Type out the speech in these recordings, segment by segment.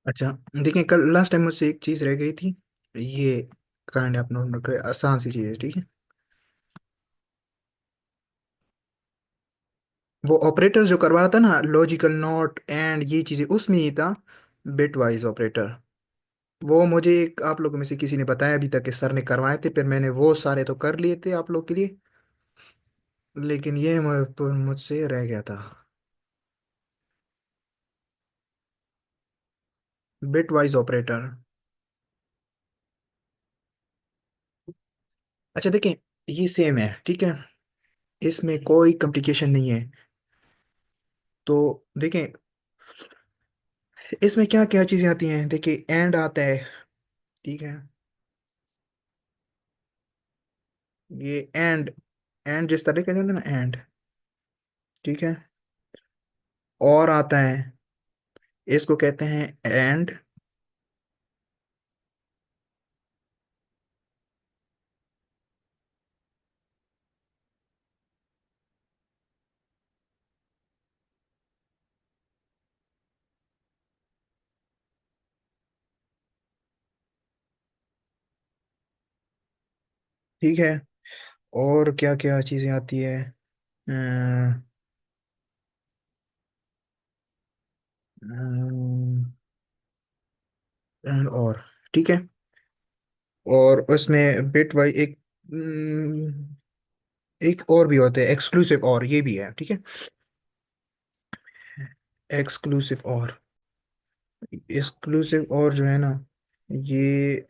अच्छा, देखिए कल लास्ट टाइम मुझसे एक चीज़ रह गई थी। ये काइंड आप नोट करें, आसान सी चीज़ है, ठीक है। वो ऑपरेटर जो करवा रहा था ना, लॉजिकल नॉट एंड ये चीज़ें, उसमें ही था बिट वाइज ऑपरेटर। वो मुझे एक आप लोगों में से किसी ने बताया अभी तक कि सर ने करवाए थे, फिर मैंने वो सारे तो कर लिए थे आप लोग के लिए, लेकिन ये मुझसे रह गया था। Bit wise operator. अच्छा देखें, ये सेम है, ठीक है। इसमें कोई कॉम्प्लिकेशन नहीं है। तो देखें, इसमें क्या क्या चीज़ें आती हैं, देखिए एंड आता है, ठीक है। ये एंड, एंड जिस तरह का कहते हैं ना एंड, ठीक है। और आता है, इसको कहते हैं एंड। ठीक है। और क्या क्या चीजें आती है, एंड और, ठीक है। और उसमें बिट वाइज एक एक और भी होते हैं एक्सक्लूसिव, और ये भी है, ठीक है। एक्सक्लूसिव और, एक्सक्लूसिव और जो है ना, ये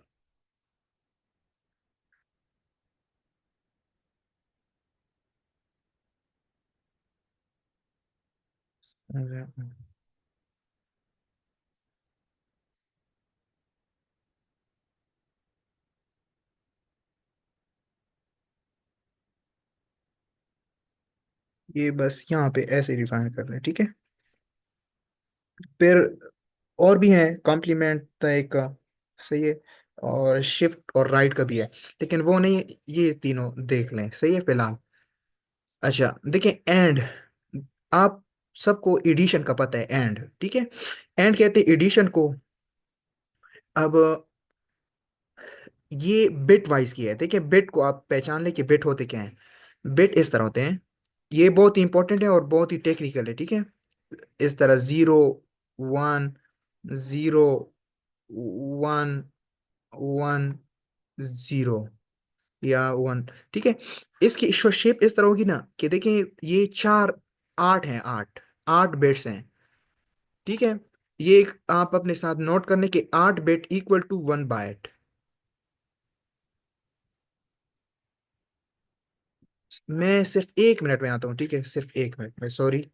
ये बस यहाँ पे ऐसे डिफाइन कर रहे हैं, ठीक है। फिर और भी है, कॉम्प्लीमेंट टाइप का, सही है। और शिफ्ट और राइट का भी है, लेकिन वो नहीं। ये तीनों देख लें, सही है फिलहाल। अच्छा देखिए, एंड, आप सबको एडिशन का पता है, एंड ठीक है। एंड कहते हैं एडिशन को। अब ये बिट वाइज की है, देखिए बिट को आप पहचान ले कि बिट होते क्या हैं। बिट इस तरह होते हैं, ये बहुत ही इंपॉर्टेंट है और बहुत ही टेक्निकल है, ठीक है। इस तरह zero, one, zero, one, one, zero, या वन, ठीक है। इसकी शेप इस तरह होगी ना कि देखिए ये चार, आठ हैं, आठ, आठ बिट्स हैं, ठीक है। ये एक आप अपने साथ नोट करने के, आठ bit equal to one byte. मैं सिर्फ एक मिनट में आता हूँ, ठीक है, सिर्फ एक मिनट में, सॉरी।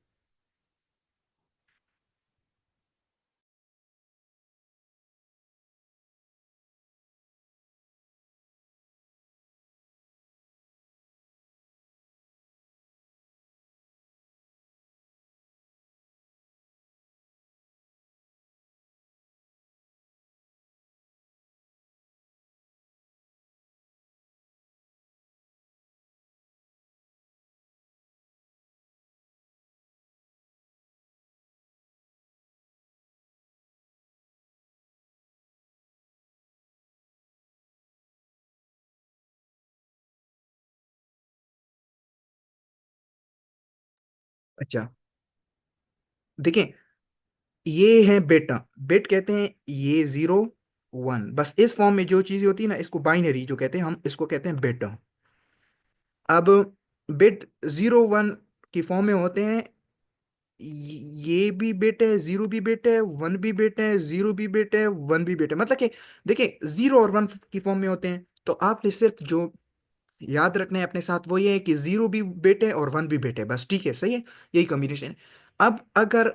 अच्छा देखिए, ये है बिट। बिट कहते हैं ये जीरो, वन, बस इस फॉर्म में जो चीज होती है ना, इसको बाइनरी जो कहते हैं, हम इसको कहते हैं बिट। अब बिट जीरो वन की फॉर्म में होते हैं। ये भी बिट है, जीरो भी बिट है, वन भी बिट है, जीरो भी बिट है, वन भी बिट है, मतलब कि देखिए जीरो और वन की फॉर्म में होते हैं। तो आपने सिर्फ जो याद रखना है अपने साथ वो ये है कि जीरो भी बिट है और वन भी बिट है, बस, ठीक है, सही है। यही कॉम्बिनेशन है। अब अगर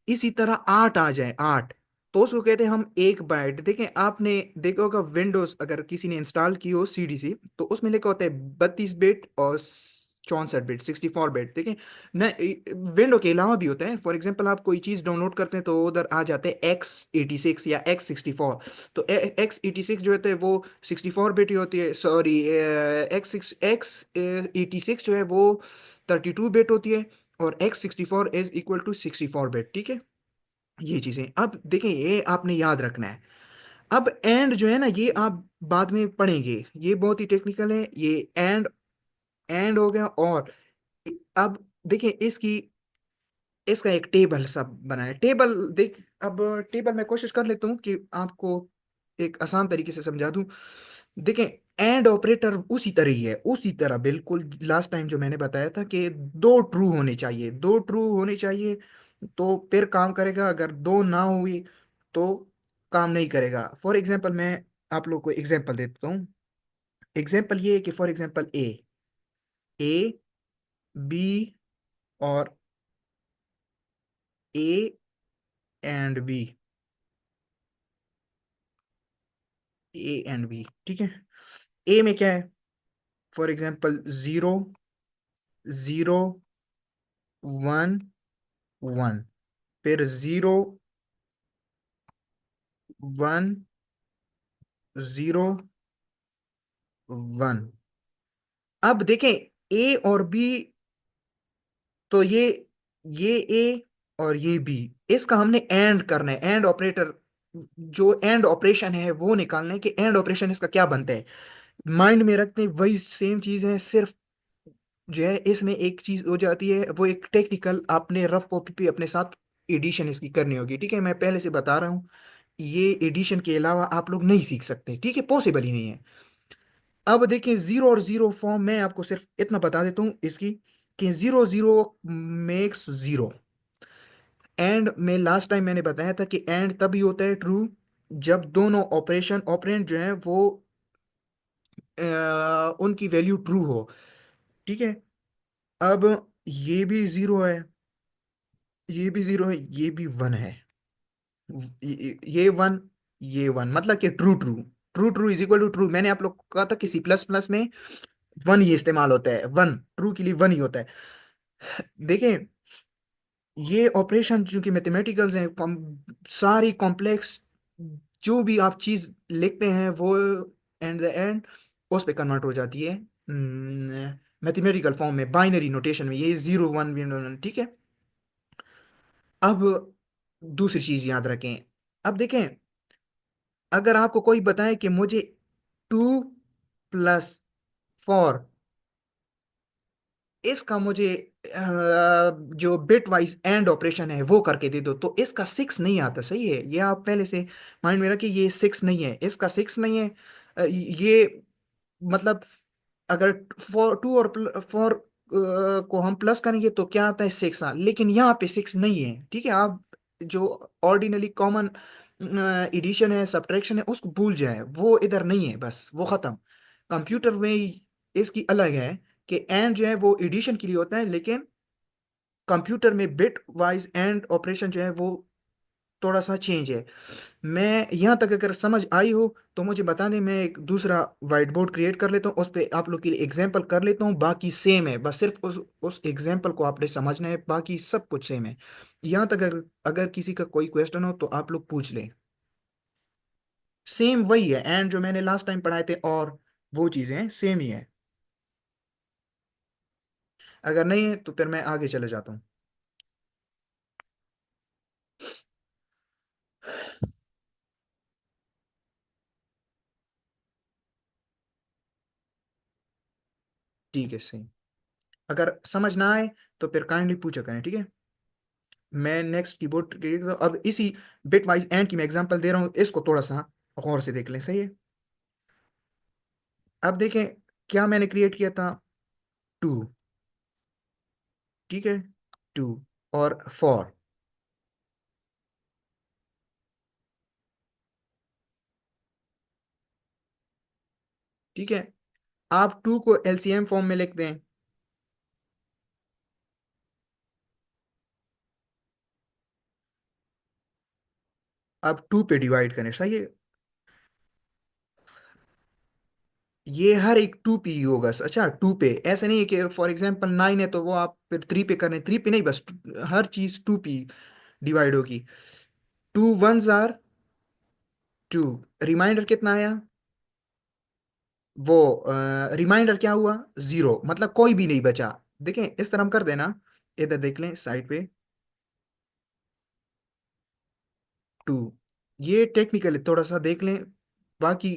इसी तरह आठ आ जाए, आठ, तो उसको कहते हैं हम एक बाइट। देखें, आपने देखा होगा विंडोज अगर किसी ने इंस्टॉल की हो सीडीसी, तो उसमें लिखा होता है 32 बिट और 64 बिट, 64 बिट, देखें न। विंडो के अलावा भी होता है, फॉर एग्जांपल आप कोई चीज़ डाउनलोड करते हैं तो उधर आ जाते हैं X86 या X64। तो X86 जो होता है वो 64 बिट ही होती है, सॉरी, X86 जो है वो 32 बिट होती है, और X64 is equal to 64 bit, ठीक है। ये चीजें अब देखें, ये आपने याद रखना है। अब एंड जो है ना, ये आप बाद में पढ़ेंगे, ये बहुत ही टेक्निकल है ये। एंड, एंड हो गया। और अब देखिए इसकी, इसका एक टेबल सब बना है। टेबल देख, अब टेबल मैं कोशिश कर लेता हूँ कि आपको एक आसान तरीके से समझा दूं। देखें, एंड ऑपरेटर उसी तरह ही है, उसी तरह बिल्कुल लास्ट टाइम जो मैंने बताया था कि दो ट्रू होने चाहिए, दो ट्रू होने चाहिए तो फिर काम करेगा। अगर दो ना हुई तो काम नहीं करेगा। फॉर एग्जांपल मैं आप लोग को एग्जांपल देता हूँ। एग्जांपल ये है कि for example A, A, B और A and B, A and B, ठीक है। ए में क्या है? For example zero, zero, one, one, फिर जीरो, वन, जीरो, वन। अब देखें ए और बी, तो ये ए और ये बी, इसका हमने एंड करना है। एंड ऑपरेटर, जो एंड ऑपरेशन है वो निकालना है कि एंड ऑपरेशन इसका क्या बनता है। माइंड में रखते हैं, वही सेम चीज है, सिर्फ जो है इसमें एक चीज हो जाती है, वो एक टेक्निकल आपने रफ कॉपी पे अपने साथ एडिशन इसकी करनी होगी, ठीक है। मैं पहले से बता रहा हूँ, ये एडिशन के अलावा आप लोग नहीं सीख सकते, ठीक है, पॉसिबल ही नहीं है। अब देखिए जीरो और जीरो फॉर्म, मैं आपको सिर्फ इतना बता देता हूँ इसकी, कि zero zero makes zero. And में लास्ट टाइम मैंने बताया था कि एंड तभी होता है ट्रू जब दोनों ऑपरेशन ऑपरेंड जो है वो उनकी वैल्यू ट्रू हो, ठीक है। अब ये भी जीरो है, ये भी जीरो है, ये भी वन है। ये वन, ये वन, मतलब कि true true, true true is equal to true. मैंने आप लोग को कहा था कि सी प्लस प्लस में वन ही इस्तेमाल होता है, वन ट्रू के लिए वन ही होता है। देखें, ये ऑपरेशन चूंकि मैथमेटिकल्स हैं, सारी कॉम्प्लेक्स जो भी आप चीज लिखते हैं वो एंड द एंड उस पे कन्वर्ट हो जाती है मैथमेटिकल फॉर्म में, बाइनरी नोटेशन में, ये जीरो वन वन, ठीक है। अब दूसरी चीज याद रखें। अब देखें, अगर आपको कोई बताए कि मुझे टू प्लस फोर, इसका मुझे जो बिट वाइज एंड ऑपरेशन है वो करके दे दो, तो इसका सिक्स नहीं आता, सही है। ये आप पहले से माइंड में रखिए, ये सिक्स नहीं है, इसका सिक्स नहीं है। ये मतलब अगर फोर, टू और फोर को हम प्लस करेंगे तो क्या आता है? सिक्स। हाँ, लेकिन यहाँ पे सिक्स नहीं है, ठीक है। आप जो ऑर्डिनरी कॉमन एडिशन है, सब्ट्रैक्शन है, उसको भूल जाए, वो इधर नहीं है, बस वो खत्म। कंप्यूटर में इसकी अलग है कि एंड जो है वो एडिशन के लिए होता है, लेकिन कंप्यूटर में बिट वाइज एंड ऑपरेशन जो है वो थोड़ा सा चेंज है। मैं यहाँ तक अगर समझ आई हो तो मुझे बता दें, मैं एक दूसरा व्हाइट बोर्ड क्रिएट कर लेता हूँ, उस पर आप लोग के लिए एग्जाम्पल कर लेता हूँ। बाकी सेम है, बस सिर्फ उस एग्जाम्पल को आपने समझना है, बाकी सब कुछ सेम है। यहाँ तक अगर अगर किसी का कोई क्वेश्चन हो तो आप लोग पूछ लें। सेम वही है, एंड जो मैंने लास्ट टाइम पढ़ाए थे और वो चीज़ें सेम ही है। अगर नहीं है तो फिर मैं आगे चले जाता हूँ। ठीक है, सही। अगर समझ ना आए तो फिर काइंडली पूछा करें, ठीक है। मैं नेक्स्ट कीबोर्ड क्रिएट करता हूं। अब इसी बिट वाइज एंड की मैं एग्जांपल दे रहा हूँ, इसको थोड़ा सा गौर से देख लें, सही है। अब देखें, क्या मैंने क्रिएट किया था? टू, ठीक है, टू और फोर, ठीक है। आप टू को एलसीएम फॉर्म में लिख दें। अब टू पे डिवाइड करें, सही है। ये हर एक टू पे ही होगा, अच्छा, टू पे, ऐसे नहीं है कि फॉर एग्जांपल नाइन है तो वो आप फिर थ्री पे करें, थ्री पे नहीं, बस हर चीज टू पे डिवाइड होगी। टू वन जार टू। रिमाइंडर कितना आया? वो रिमाइंडर क्या हुआ? जीरो, मतलब कोई भी नहीं बचा। देखें, इस तरह हम कर देना, इधर देख लें साइड पे। टू। ये टेक्निकली थोड़ा सा देख लें, बाकी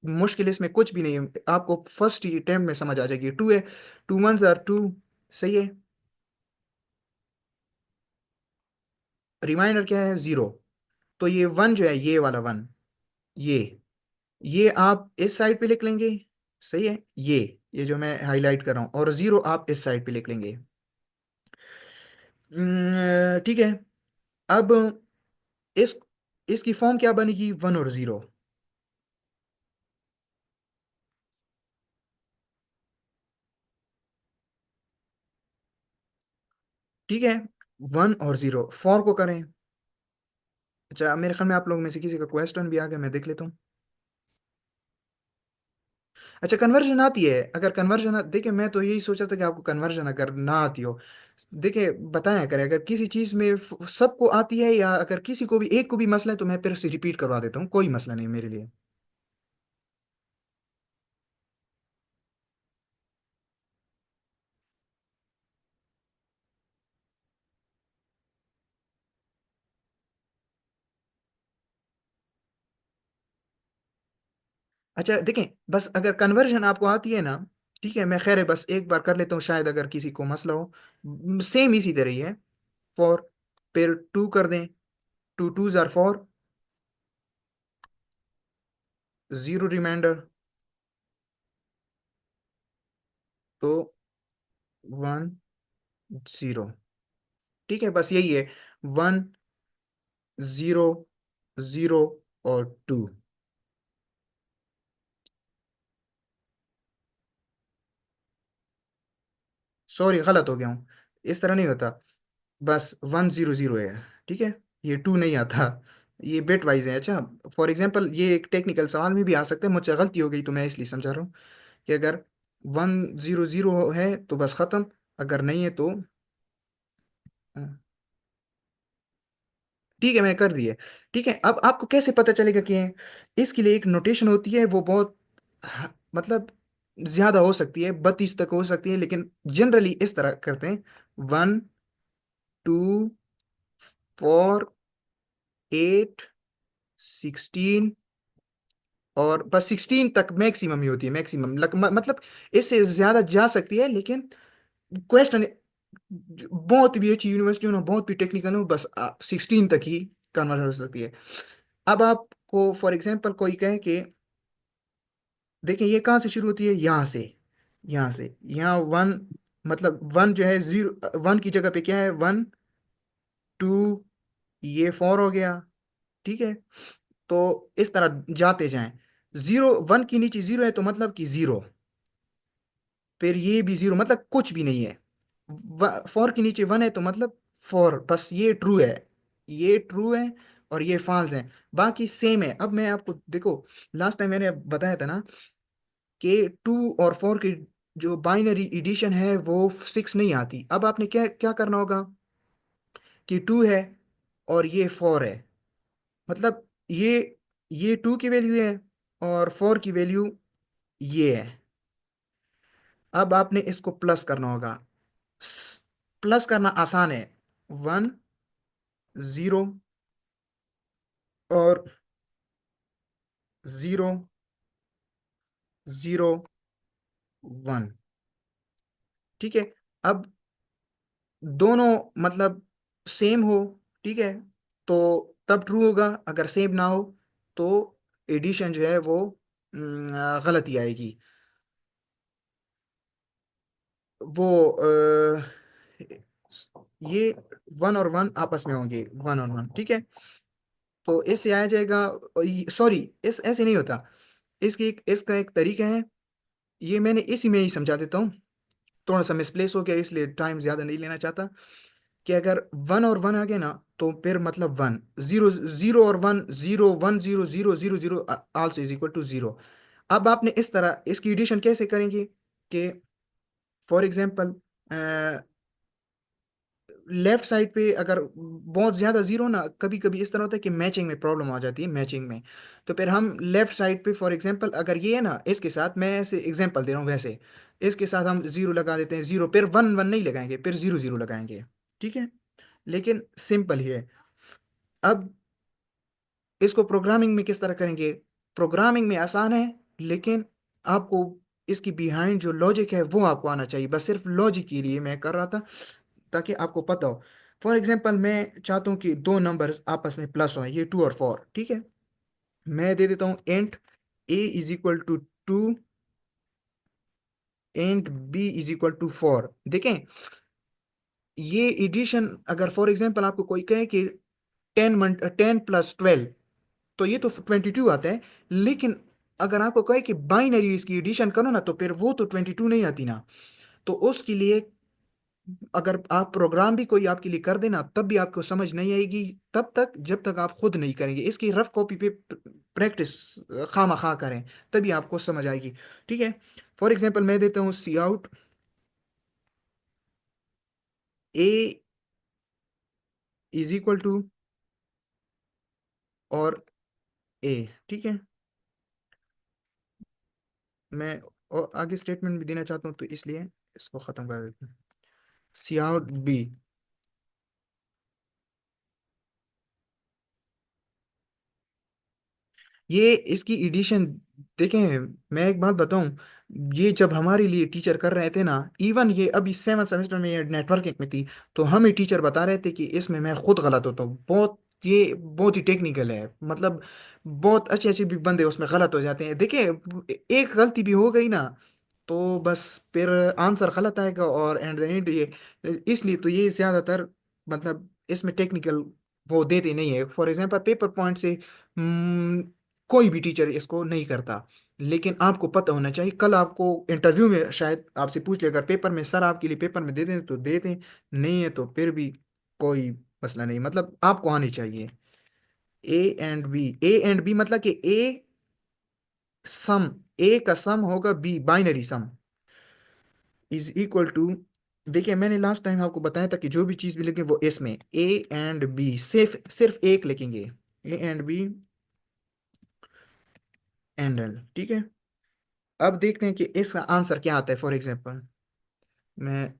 मुश्किल इसमें कुछ भी नहीं है, आपको फर्स्ट ही अटेम्प्ट में समझ आ जाएगी। टू है, टू वन आर टू। सही है। रिमाइंडर क्या है? जीरो। तो ये वन जो है, ये वाला वन, ये ये आप इस साइड पे लिख लेंगे। सही है। ये जो मैं हाईलाइट कर रहा हूँ, और जीरो आप इस साइड पे लिख लेंगे। ठीक है। अब इस इसकी फॉर्म क्या बनेगी? वन और जीरो। ठीक है। वन और जीरो, फोर को करें। अच्छा, मेरे ख्याल में आप लोग में से किसी का क्वेश्चन भी आ गया, मैं देख लेता हूँ। अच्छा, कन्वर्जन आती है? अगर कन्वर्जन देखिए, मैं तो यही सोचा था कि आपको कन्वर्जन अगर ना आती हो, देखिए बताया करें, अगर किसी चीज में सबको आती है, या अगर किसी को भी एक को भी मसला है, तो मैं फिर से रिपीट करवा देता हूँ, कोई मसला नहीं मेरे लिए। अच्छा देखें, बस अगर कन्वर्जन आपको आती है ना, ठीक है, मैं खैर है, बस एक बार कर लेता हूँ, शायद अगर किसी को मसला हो। सेम इसी तरह ही है। फोर, फिर टू कर दें। टू टू जार फोर, जीरो रिमाइंडर, तो वन जीरो। ठीक है, बस यही है। वन, जीरो, जीरो और टू। सॉरी, गलत हो गया हूँ, इस तरह नहीं होता। बस वन जीरो जीरो है। ठीक है। ये टू नहीं आता, ये बिट वाइज है। अच्छा, फॉर एग्जांपल ये एक टेक्निकल सवाल में भी आ सकता है, मुझसे गलती हो गई तो मैं इसलिए समझा रहा हूँ कि अगर वन जीरो जीरो है तो बस खत्म, अगर नहीं है तो ठीक है, मैंने कर दिए। ठीक है, अब आपको कैसे पता चलेगा कि इसके लिए एक नोटेशन होती है, वो बहुत मतलब ज्यादा हो सकती है, 32 तक हो सकती है, लेकिन जनरली इस तरह करते हैं: वन, टू, फोर, एट, 16, और बस 16 तक मैक्सिमम ही होती है, मैक्सिमम मतलब इससे ज्यादा जा सकती है, लेकिन क्वेश्चन बहुत भी अच्छी यूनिवर्सिटी हो ना, बहुत भी टेक्निकल हो, बस 16 तक ही कन्वर्ट हो सकती है। अब आपको फॉर एग्जांपल कोई कहे कि देखिए ये कहाँ से शुरू होती है, यहाँ से, यहाँ से, यहाँ वन, मतलब वन जो है जीरो, वन की जगह पे क्या है? वन, टू, ये फोर हो गया। ठीक है। तो इस तरह जाते जाएं। जीरो, वन की नीचे जीरो है तो मतलब कि जीरो, फिर ये भी जीरो मतलब कुछ भी नहीं है। फोर के नीचे वन है तो मतलब फोर, बस ये ट्रू है, ये ट्रू है, और ये फॉल्स है, बाकी सेम है। अब मैं आपको देखो, लास्ट टाइम मैंने बताया था ना कि टू और फोर की जो बाइनरी एडिशन है वो सिक्स नहीं आती। अब आपने क्या क्या करना होगा कि टू है और ये फोर है, मतलब ये टू की वैल्यू है और फोर की वैल्यू ये है। अब आपने इसको प्लस करना होगा। प्लस करना आसान है। वन, जीरो, और जीरो, जीरो, वन। ठीक है। अब दोनों मतलब सेम हो, ठीक है, तो तब ट्रू होगा, अगर सेम ना हो तो एडिशन जो है वो गलत ही आएगी। वो ये वन और वन आपस में होंगे, वन और वन। ठीक है। तो इससे आया जाएगा, सॉरी, इस ऐसे नहीं होता, इसका एक तरीका है, ये मैंने इसी में ही समझा देता हूँ, थोड़ा सा मिसप्लेस हो गया इसलिए टाइम ज़्यादा नहीं लेना चाहता। कि अगर वन और वन आ गया ना, तो फिर मतलब वन, जीरो, जीरो और one, zero, one zero, zero zero zero, also is equal to zero. अब आपने इस तरह इसकी एडिशन कैसे करेंगे कि फॉर एग्जांपल लेफ्ट साइड पे अगर बहुत ज्यादा जीरो ना, कभी कभी इस तरह होता है कि मैचिंग में प्रॉब्लम आ जाती है, मैचिंग में। तो फिर हम लेफ्ट साइड पे फॉर एग्जांपल अगर ये है ना, इसके साथ मैं ऐसे एग्जांपल दे रहा हूँ वैसे, इसके साथ हम जीरो लगा देते हैं, जीरो, फिर वन वन नहीं लगाएंगे, फिर जीरो जीरो लगाएंगे। ठीक है, लेकिन सिंपल ही है। अब इसको प्रोग्रामिंग में किस तरह करेंगे? प्रोग्रामिंग में आसान है, लेकिन आपको इसकी बिहाइंड जो लॉजिक है वो आपको आना चाहिए। बस सिर्फ लॉजिक के लिए मैं कर रहा था, ताकि आपको पता हो। फॉर एग्जांपल मैं चाहता हूँ कि दो नंबर्स आपस में प्लस हो, ये 2 और 4, ठीक है। मैं दे देता हूँ इंट a = 2 इंट b = 4। देखें, ये एडिशन, अगर फॉर एग्जांपल आपको कोई कहे कि 10 + 12, तो ये तो 22 आता है। लेकिन अगर आपको कहे कि बाइनरी इसकी एडिशन करो ना, तो फिर वो तो 22 नहीं आती ना। तो उसके लिए अगर आप प्रोग्राम भी कोई आपके लिए कर देना, तब भी आपको समझ नहीं आएगी, तब तक जब तक आप खुद नहीं करेंगे। इसकी रफ कॉपी पे प्रैक्टिस खामा खा करें, तभी आपको समझ आएगी। ठीक है। फॉर एग्जांपल मैं देता हूँ सी आउट ए = और ए, ठीक है। मैं और आगे स्टेटमेंट भी देना चाहता हूँ, तो इसलिए इसको ख़त्म कर देते हैं। सी आउट बी। ये इसकी एडिशन देखें। मैं एक बात बताऊं, ये जब हमारे लिए टीचर कर रहे थे ना, इवन ये अभी 7th सेमेस्टर में ये नेटवर्किंग में थी, तो हमें टीचर बता रहे थे कि इसमें मैं खुद गलत होता हूँ बहुत। ये बहुत ही टेक्निकल है, मतलब बहुत अच्छे अच्छे भी बंदे उसमें गलत हो जाते हैं। देखिए, एक गलती भी हो गई ना, तो बस फिर आंसर गलत आएगा, और एंड द एंड ये इसलिए तो ये ज्यादातर, मतलब इसमें टेक्निकल वो देते नहीं है। फॉर एग्जांपल पेपर पॉइंट से कोई भी टीचर इसको नहीं करता। लेकिन आपको पता होना चाहिए, कल आपको इंटरव्यू में शायद आपसे पूछ ले, अगर पेपर में सर आपके लिए पेपर में दे दें तो दे दें, नहीं है तो फिर भी कोई मसला नहीं, मतलब आपको आनी चाहिए। ए एंड बी मतलब कि ए सम, ए का सम होगा बी बाइनरी सम = देखिए, मैंने लास्ट टाइम आपको बताया था कि जो भी चीज़ भी लिखें वो इसमें A एंड B, सिर्फ सिर्फ एक लिखेंगे, A and B and L, ठीक है। अब देखते हैं कि इसका आंसर क्या आता है। फॉर एग्जांपल मैं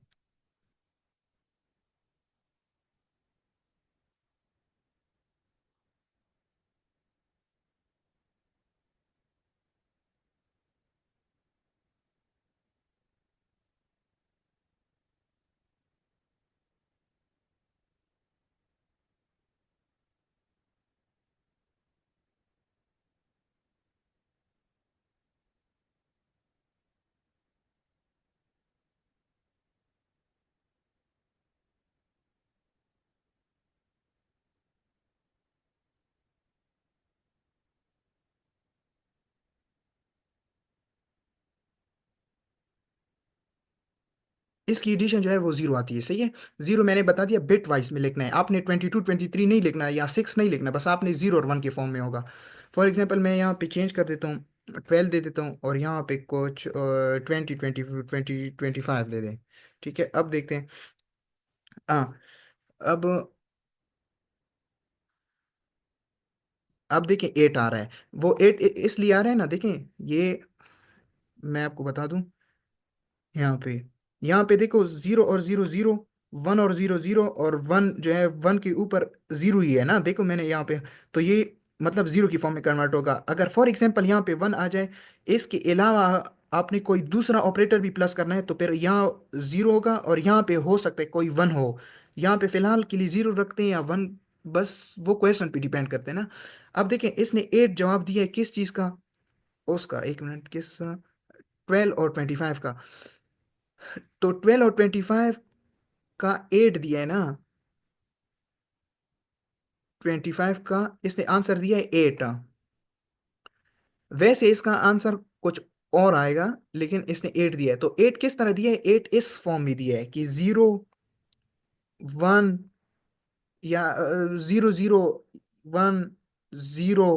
इसकी एडिशन जो है वो जीरो आती है, सही है। जीरो मैंने बता दिया, बिट वाइज में लिखना है आपने, 22 23 नहीं लिखना है, या 6 नहीं लिखना, बस आपने 0 और 1 के फॉर्म में होगा। फॉर एग्जाम्पल मैं यहाँ पे चेंज कर देता हूँ, 12 दे देता हूँ, और यहाँ पे कुछ 20 20 20 25 दे दें। ठीक है, अब देखते हैं। हाँ, अब अब देखें 8 आ रहा है। वो 8 इसलिए आ रहा है ना, देखें ये मैं आपको बता दूं। यहाँ पे यहाँ पे देखो, 0 और 0 0, 1 और 0 0, और 1 जो है 1 के ऊपर जीरो ही है ना, देखो मैंने यहाँ पे। तो ये मतलब जीरो की फॉर्म में कन्वर्ट होगा। अगर फॉर एग्जांपल यहाँ पे 1 आ जाए, इसके अलावा आपने कोई दूसरा ऑपरेटर भी प्लस करना है, तो फिर यहाँ जीरो होगा, और यहाँ पे हो सकता है कोई 1 हो। यहाँ पे फिलहाल के लिए जीरो रखते हैं या 1, बस वो क्वेश्चन पे डिपेंड करते हैं ना। अब देखें, इसने 8 जवाब दिया है किस चीज़ का, उसका, एक मिनट, किस 12 और 25 का। तो 12 और 25 का 8 दिया है ना, 25 का इसने आंसर दिया है 8। वैसे इसका आंसर कुछ और आएगा, लेकिन इसने 8 दिया है, तो 8 किस तरह दिया है? 8 इस फॉर्म में दिया है कि 0 1, या 0 0 1 0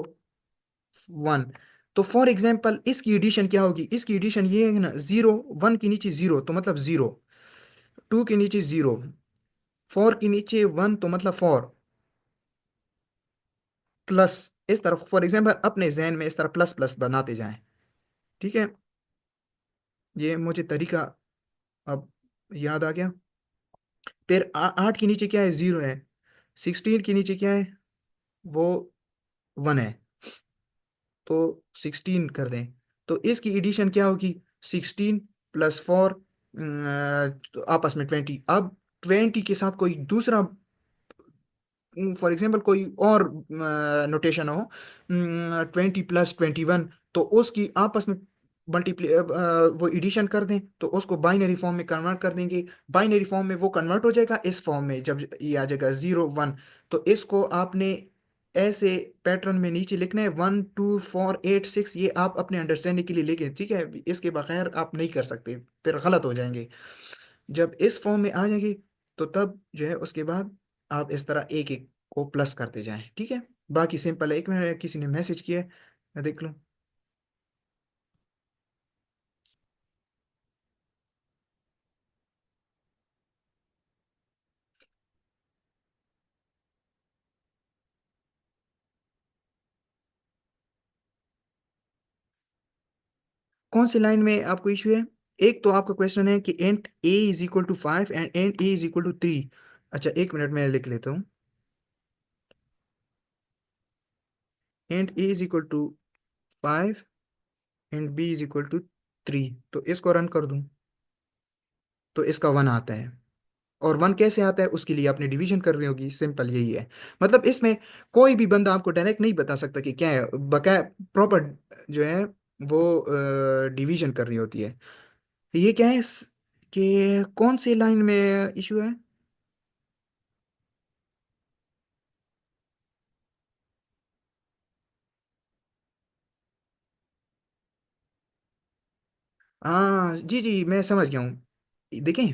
1। तो फॉर एग्जाम्पल इसकी एडिशन क्या होगी? इसकी एडिशन ये है ना, 0 1 के नीचे 0 तो मतलब 0, 2 के नीचे 0, 4 के नीचे 1 तो मतलब 4, प्लस इस तरफ। फॉर एग्जाम्पल अपने जहन में इस तरह प्लस प्लस बनाते जाएं, ठीक है। ये मुझे तरीका अब याद आ गया। फिर 8 के नीचे क्या है? 0 है। 16 के नीचे क्या है? वो वन है, तो 16 कर दें। तो इसकी एडिशन क्या होगी? 16 प्लस 4, तो आपस में 20। अब 20 के साथ कोई दूसरा, फॉर एग्जाम्पल कोई और नोटेशन हो, 20 प्लस 21, तो उसकी आपस में मल्टीप्ली वो एडिशन कर दें, तो उसको बाइनरी फॉर्म में कन्वर्ट कर देंगे। बाइनरी फॉर्म में वो कन्वर्ट हो जाएगा इस फॉर्म में, जब ये आ जाएगा 0 1। तो इसको आपने ऐसे पैटर्न में नीचे लिखना है, 1 2 4 8 6। ये आप अपने अंडरस्टैंडिंग के लिए लिखें, ठीक है? इसके बगैर आप नहीं कर सकते, फिर गलत हो जाएंगे। जब इस फॉर्म में आ जाएगी, तो तब जो है उसके बाद आप इस तरह एक एक को प्लस करते जाएं, ठीक है? बाकी सिंपल है। एक मिनट, किसी ने मैसेज किया है, मैं देख लूं। कौन सी लाइन में आपको इशू है? एक तो आपका क्वेश्चन है कि n A is equal to 5 and n A is equal to 3। अच्छा, एक मिनट में लिख लेता हूँ। N A is equal to 5 and B is equal to 3, तो इसको रन कर दूं, तो इसका 1 आता है। और 1 कैसे आता है, उसके लिए आपने डिवीजन करनी होगी, सिंपल यही है। मतलब इसमें कोई भी बंदा आपको डायरेक्ट नहीं बता सकता कि क्या है, बकाया प्रॉपर जो है वो डिवीजन करनी होती है। ये क्या है कि कौन सी लाइन में इशू है? हाँ जी जी, मैं समझ गया हूँ। देखें,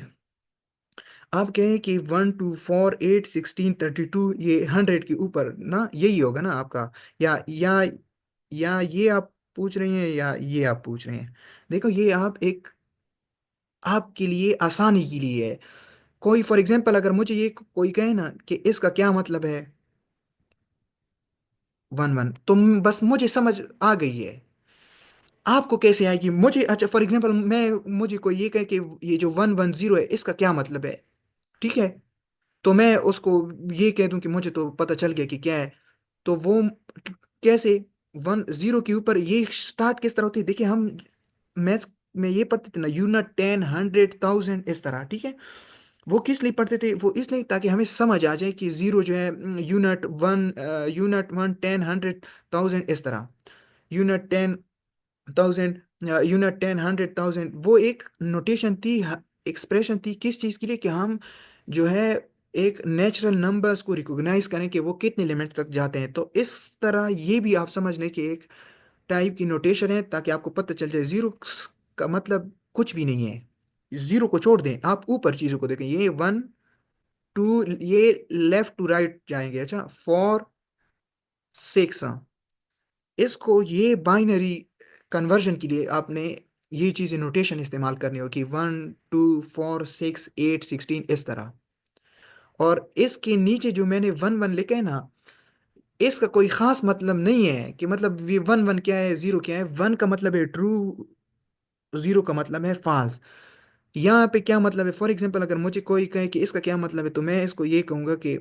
आप कहें कि 1 2 4 8 16 32, ये 100 के ऊपर ना, यही होगा ना आपका? या या ये आप पूछ रही हैं, या ये आप पूछ रहे हैं? देखो, ये आप एक आपके लिए आसानी के लिए है। कोई फॉर एग्जांपल अगर मुझे ये कोई कहे ना कि इसका क्या मतलब है 1 1, तो बस मुझे समझ आ गई है। आपको कैसे आएगी? मुझे अच्छा, फॉर एग्जांपल मैं, मुझे कोई ये कहे कि ये जो 1 1 0 है, इसका क्या मतलब है, ठीक है? तो मैं उसको ये कह दूं कि मुझे तो पता चल गया कि क्या है। तो वो कैसे? 1 0 के ऊपर ये स्टार्ट किस तरह होती है? देखिए, हम मैथ्स में ये पढ़ते थे ना, यूनिट 10 100 1000 इस तरह, ठीक है? वो किस लिए पढ़ते थे? वो इसलिए ताकि हमें समझ आ जाए कि जीरो जो है यूनिट 1 10 100 1000 इस तरह। यूनिट 10 1000, यूनिट 10 100 1000, वो एक नोटेशन थी, एक्सप्रेशन थी किस चीज़ के लिए? कि हम जो है एक नेचुरल नंबर्स को रिकॉग्नाइज करें कि वो कितने लिमिट तक जाते हैं। तो इस तरह ये भी आप समझ लें कि एक टाइप की नोटेशन है, ताकि आपको पता चल जाए जीरो का मतलब कुछ भी नहीं है। जीरो को छोड़ दें, आप ऊपर चीज़ों को देखें, ये 1 2, ये लेफ्ट टू राइट जाएंगे। अच्छा, 4 6, इसको ये बाइनरी कन्वर्जन के लिए आपने ये चीज़ें नोटेशन इस्तेमाल करनी होगी, 1 2 4 6 8 16 इस तरह। और इसके नीचे जो मैंने 1 1 लिखा है ना, इसका कोई खास मतलब नहीं है कि मतलब ये 1 1 क्या है, जीरो क्या है। 1 का मतलब है ट्रू, जीरो का मतलब है फॉल्स। यहाँ पे क्या मतलब है? फॉर एग्जाम्पल अगर मुझे कोई कहे कि इसका क्या मतलब है, तो मैं इसको ये कहूंगा कि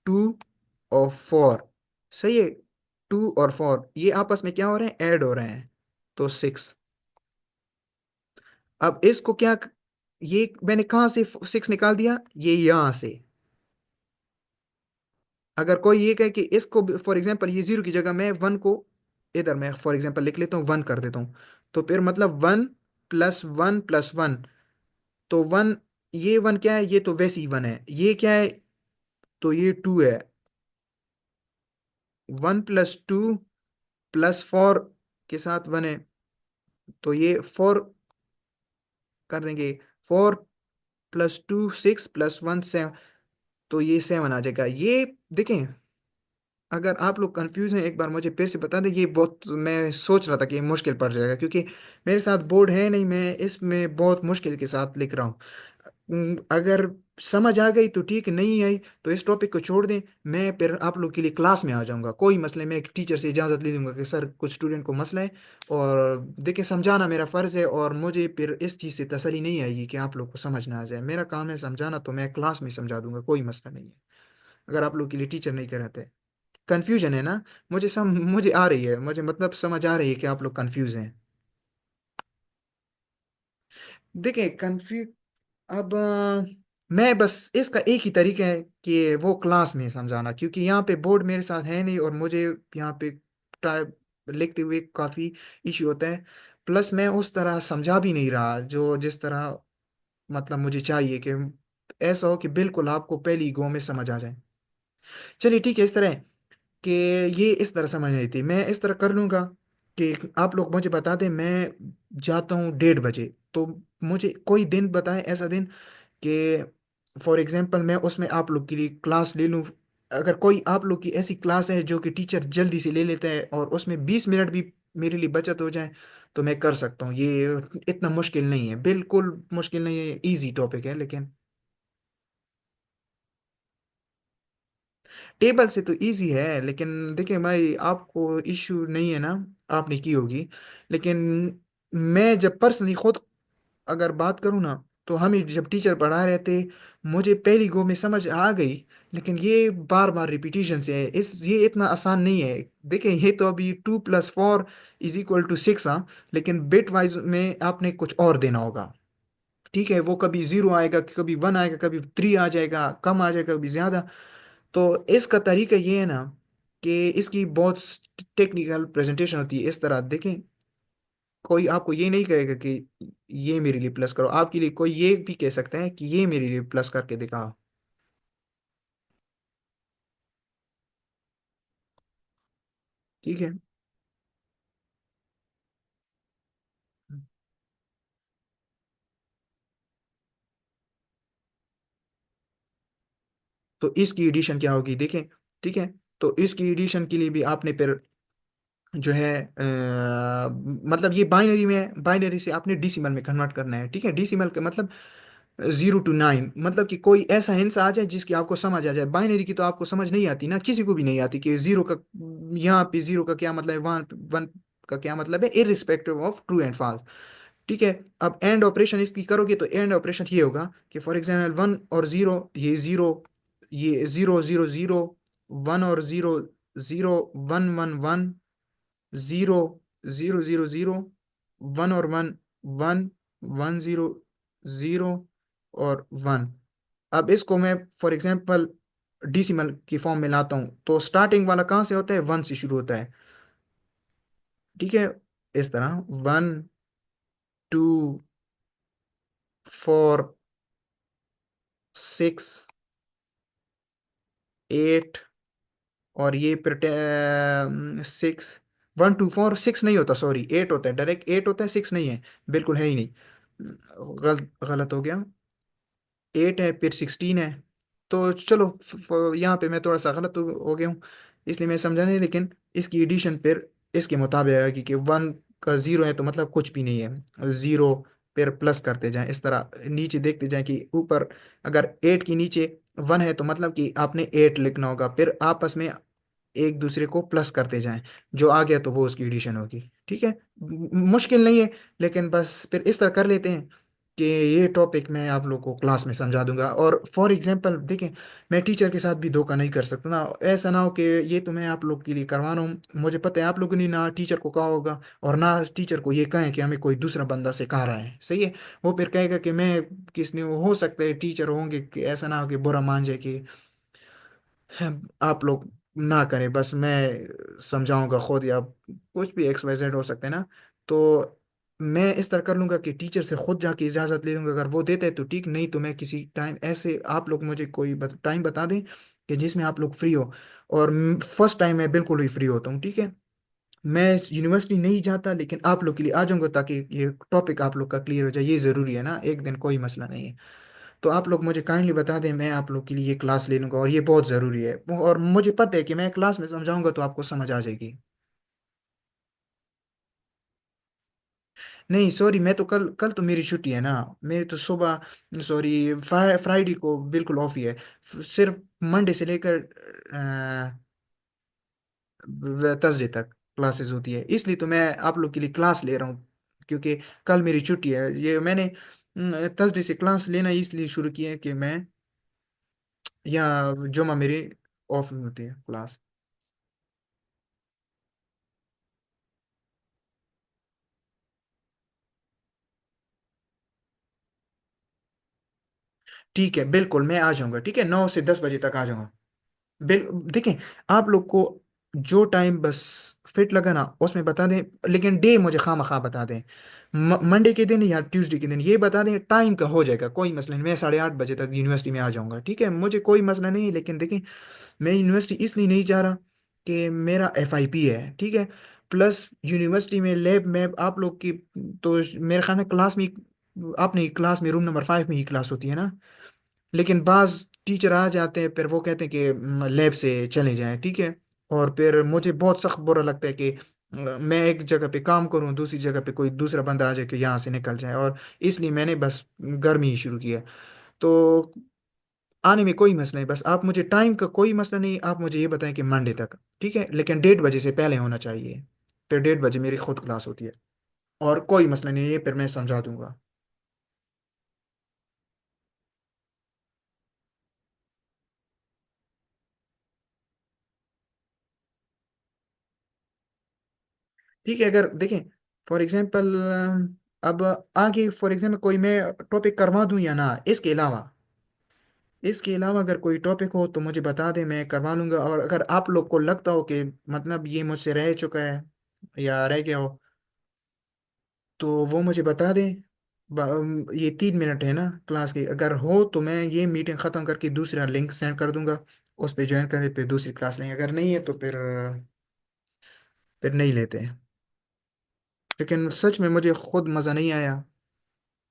2 और 4, सही है? 2 और 4 ये आपस में क्या हो रहे हैं? ऐड हो रहे हैं, तो 6। अब इसको क्या, ये मैंने कहाँ से 6 निकाल दिया? ये यहां से। अगर कोई ये कहे कि इसको फॉर एग्जांपल ये जीरो की जगह मैं 1 को इधर मैं फॉर एग्जांपल लिख लेता हूँ, 1 कर देता हूँ, तो फिर मतलब 1 + 1 + 1, तो 1, ये 1 क्या है? ये तो वैसे ही 1 है। ये क्या है? तो ये 2 है। 1 + 2 + 4 के साथ 1 है, तो ये 4 कर देंगे। 4 + 2 6 + 1 7, तो ये 7 आ जाएगा। ये देखें, अगर आप लोग कंफ्यूज हैं, एक बार मुझे फिर से बता दें। ये बहुत, मैं सोच रहा था कि ये मुश्किल पड़ जाएगा, क्योंकि मेरे साथ बोर्ड है नहीं, मैं इसमें बहुत मुश्किल के साथ लिख रहा हूँ। अगर समझ आ गई तो ठीक, नहीं आई तो इस टॉपिक को छोड़ दें। मैं फिर आप लोग के लिए क्लास में आ जाऊंगा, कोई मसले, मैं एक टीचर से इजाज़त ले लूंगा कि सर कुछ स्टूडेंट को मसला है। और देखिए, समझाना मेरा फ़र्ज़ है, और मुझे फिर इस चीज़ से तसल्ली नहीं आएगी कि आप लोग को समझ ना आ जाए। मेरा काम है समझाना, तो मैं क्लास में समझा दूंगा, कोई मसला नहीं है, अगर आप लोग के लिए टीचर नहीं कराते। कंफ्यूजन है ना। मुझे आ रही है, मुझे मतलब समझ आ रही है कि आप लोग कंफ्यूज हैं। देखिए कंफ्यूज, अब मैं बस इसका एक ही तरीका है कि वो क्लास में समझाना, क्योंकि यहाँ पे बोर्ड मेरे साथ है नहीं, और मुझे यहाँ पे लिखते हुए काफ़ी इश्यू होता है। प्लस मैं उस तरह समझा भी नहीं रहा जो जिस तरह मतलब मुझे चाहिए कि ऐसा हो कि बिल्कुल आपको पहली गो में समझ आ जाए। चलिए ठीक है, इस तरह है कि ये इस तरह समझ नहीं थी, मैं इस तरह कर लूँगा कि आप लोग मुझे बता दें, मैं जाता हूँ 1:30 बजे, तो मुझे कोई दिन बताएं, ऐसा दिन कि फॉर एग्जांपल मैं उसमें आप लोग के लिए क्लास ले लूँ। अगर कोई आप लोग की ऐसी क्लास है जो कि टीचर जल्दी से ले लेता है और उसमें 20 मिनट भी मेरे लिए बचत हो जाए, तो मैं कर सकता हूँ। ये इतना मुश्किल नहीं है, बिल्कुल मुश्किल नहीं है, इजी टॉपिक है। लेकिन टेबल से तो इजी है, लेकिन देखिए भाई, आपको इश्यू नहीं है ना, आपने की होगी। लेकिन मैं जब पर्सनली खुद अगर बात करूँ ना, तो हमें जब टीचर पढ़ा रहे थे, मुझे पहली गो में समझ आ गई। लेकिन ये बार बार रिपीटिशन से है, ये इतना आसान नहीं है। देखिए ये तो अभी 2+4 = 6, हाँ। लेकिन बिट वाइज में आपने कुछ और देना होगा। ठीक है, वो कभी 0 आएगा, कभी 1 आएगा, कभी 3 आ जाएगा, कम आ जाएगा, कभी ज्यादा। तो इसका तरीका ये है ना कि इसकी बहुत टेक्निकल प्रेजेंटेशन होती है। इस तरह देखें, कोई आपको ये नहीं कहेगा कि ये मेरे लिए प्लस करो, आपके लिए कोई ये भी कह सकता है कि ये मेरे लिए प्लस करके दिखाओ। ठीक है, तो इसकी एडिशन क्या होगी देखें। ठीक है, तो इसकी एडिशन के लिए भी आपने फिर जो है मतलब ये बाइनरी में है, बाइनरी से आपने डिसिमल में कन्वर्ट करना है। ठीक है, डिसिमल का मतलब 0 to 9, मतलब कि कोई ऐसा हिंसा आ जाए जिसकी आपको समझ आ जाए। बाइनरी की तो आपको समझ नहीं आती ना, किसी को भी नहीं आती कि जीरो का, यहाँ पे जीरो का क्या मतलब है, वन वन का क्या मतलब है, irrespective of true and false. ठीक है, अब एंड ऑपरेशन इसकी करोगे तो एंड ऑपरेशन ये होगा कि फॉर एग्जाम्पल 1 और 0, ये 0, ये 0 0 0, 1 और 0 0, 1 1 1, 0 0 0 0, 1 और 1 1 1 0 0 और 1। अब इसको मैं फॉर एग्जांपल डिसिमल की फॉर्म में लाता हूँ, तो स्टार्टिंग वाला कहाँ से होता है, 1 से शुरू होता है। ठीक है, इस तरह 1 2 4 6 8, और ये फिर 6, 1 2 4 6 नहीं होता, सॉरी 8 होता है, डायरेक्ट 8 होता है, 6 नहीं है, बिल्कुल है ही नहीं। गलत गलत हो गया, 8 है फिर 16 है। तो चलो यहाँ पे मैं थोड़ा सा गलत हो गया हूँ, इसलिए मैं समझा नहीं। लेकिन इसकी एडिशन फिर इसके मुताबिक है कि 1 का 0 है तो मतलब कुछ भी नहीं है, 0 फिर प्लस करते जाएं, इस तरह नीचे देखते जाएं कि ऊपर अगर 8 के नीचे 1 है तो मतलब कि आपने 8 लिखना होगा, फिर आपस में एक दूसरे को प्लस करते जाएं, जो आ गया तो वो उसकी एडिशन होगी। ठीक है, मुश्किल नहीं है। लेकिन बस फिर इस तरह कर लेते हैं कि ये टॉपिक मैं आप लोग को क्लास में समझा दूंगा। और फॉर एग्जांपल देखें, मैं टीचर के साथ भी धोखा नहीं कर सकता ना, ऐसा ना हो कि ये तो मैं आप लोग के लिए करवा रहा हूँ, मुझे पता है आप लोगों ने ना टीचर को कहा होगा और ना टीचर को ये कहें कि हमें कोई दूसरा बंदा सिखा रहा है, सही है। वो फिर कहेगा कि मैं किसने, हो सकता है टीचर होंगे कि ऐसा ना हो कि बुरा मान जाए कि आप लोग ना करें, बस मैं समझाऊंगा खुद, या कुछ भी XYZ हो सकते हैं ना। तो मैं इस तरह कर लूंगा कि टीचर से खुद जाके इजाज़त ले लूंगा, अगर वो देते हैं तो ठीक, नहीं तो मैं किसी टाइम ऐसे आप लोग मुझे कोई टाइम बता दें कि जिसमें आप लोग फ्री हो। और फर्स्ट टाइम मैं बिल्कुल ही फ्री होता हूँ। ठीक है, मैं यूनिवर्सिटी नहीं जाता, लेकिन आप लोग के लिए आ जाऊंगा ताकि ये टॉपिक आप लोग का क्लियर हो जाए, ये ज़रूरी है ना, एक दिन कोई मसला नहीं है। तो आप लोग मुझे काइंडली बता दें, मैं आप लोग के लिए ये क्लास ले लूंगा, और ये बहुत ज़रूरी है, और मुझे पता है कि मैं क्लास में समझाऊंगा तो आपको समझ आ जाएगी। नहीं सॉरी, मैं तो कल कल तो मेरी छुट्टी है ना, मेरी तो सुबह, सॉरी फ्राइडे को बिल्कुल ऑफ ही है। सिर्फ मंडे से लेकर थर्सडे तक क्लासेस होती है, इसलिए तो मैं आप लोग के लिए क्लास ले रहा हूँ, क्योंकि कल मेरी छुट्टी है। ये मैंने थर्सडे से क्लास लेना इसलिए शुरू किया है कि मैं, या जुमा मेरी ऑफ होती है क्लास। ठीक है, बिल्कुल मैं आ जाऊंगा, ठीक है, 9 से 10 बजे तक आ जाऊंगा। बिल देखें, आप लोग को जो टाइम बस फिट लगा ना उसमें बता दें, लेकिन डे मुझे खामखा बता दें। मंडे के दिन या ट्यूसडे के दिन ये बता दें, टाइम का हो जाएगा, कोई मसला नहीं, मैं 8:30 बजे तक यूनिवर्सिटी में आ जाऊंगा, ठीक है, मुझे कोई मसला नहीं है। लेकिन देखें, मैं यूनिवर्सिटी इसलिए नहीं जा रहा कि मेरा FIP है, ठीक है, प्लस यूनिवर्सिटी में लैब में आप लोग की, तो मेरे ख्याल में क्लास में, अपनी क्लास में रूम नंबर 5 में ही क्लास होती है ना, लेकिन बाज टीचर आ जाते हैं, फिर वो कहते हैं कि लैब से चले जाएं, ठीक है, और फिर मुझे बहुत सख्त बुरा लगता है कि मैं एक जगह पे काम करूं, दूसरी जगह पे कोई दूसरा बंदा आ जाए कि यहाँ से निकल जाए, और इसलिए मैंने बस घर में ही शुरू किया। तो आने में कोई मसला नहीं, बस आप मुझे टाइम का कोई मसला नहीं, आप मुझे ये बताएं कि मंडे तक, ठीक है, लेकिन 1:30 बजे से पहले होना चाहिए। फिर 1:30 बजे मेरी खुद क्लास होती है, और कोई मसला नहीं है, फिर मैं समझा दूंगा। ठीक है, अगर देखें फॉर एग्जांपल, अब आगे फॉर एग्जांपल कोई मैं टॉपिक करवा दूं या ना, इसके अलावा अगर कोई टॉपिक हो तो मुझे बता दें, मैं करवा लूंगा। और अगर आप लोग को लगता हो कि मतलब ये मुझसे रह चुका है या रह गया हो, तो वो मुझे बता दें। ये 3 मिनट है ना क्लास की, अगर हो तो मैं ये मीटिंग ख़त्म करके दूसरा लिंक सेंड कर दूंगा, उस पर ज्वाइन करें, फिर दूसरी क्लास लेंगे, अगर नहीं है तो फिर नहीं लेते हैं। लेकिन सच में मुझे खुद मज़ा नहीं आया,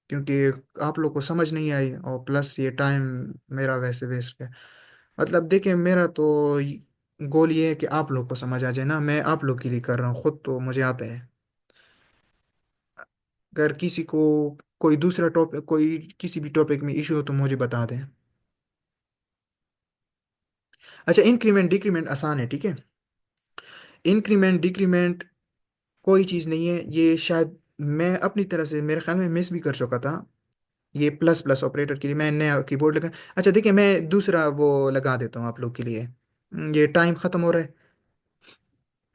क्योंकि आप लोग को समझ नहीं आई, और प्लस ये टाइम मेरा वैसे वेस्ट है। मतलब देखिए, मेरा तो गोल ये है कि आप लोग को समझ आ जाए ना, मैं आप लोग के लिए कर रहा हूँ, खुद तो मुझे आता है। अगर किसी को कोई दूसरा टॉपिक, कोई किसी भी टॉपिक में इशू हो तो मुझे बता दें। अच्छा, इंक्रीमेंट डिक्रीमेंट आसान है, ठीक है, इंक्रीमेंट डिक्रीमेंट कोई चीज़ नहीं है, ये शायद मैं अपनी तरह से मेरे ख्याल में मिस भी कर चुका था। ये प्लस प्लस ऑपरेटर के लिए मैं नया कीबोर्ड लगा। अच्छा देखिए, मैं दूसरा वो लगा देता हूँ आप लोग के लिए। ये टाइम ख़त्म हो रहा है,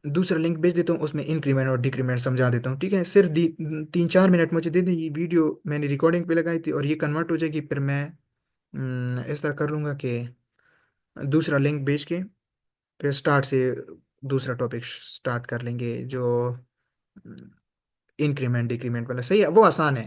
दूसरा लिंक भेज देता हूँ, उसमें इंक्रीमेंट और डिक्रीमेंट समझा देता हूँ, ठीक है, सिर्फ 3-4 मिनट मुझे दे दें, ये वीडियो मैंने रिकॉर्डिंग पे लगाई थी और ये कन्वर्ट हो जाएगी, फिर मैं इस तरह कर लूँगा कि दूसरा लिंक भेज के फिर स्टार्ट से दूसरा टॉपिक स्टार्ट कर लेंगे, जो इंक्रीमेंट डिक्रीमेंट वाला, सही है, वो आसान है।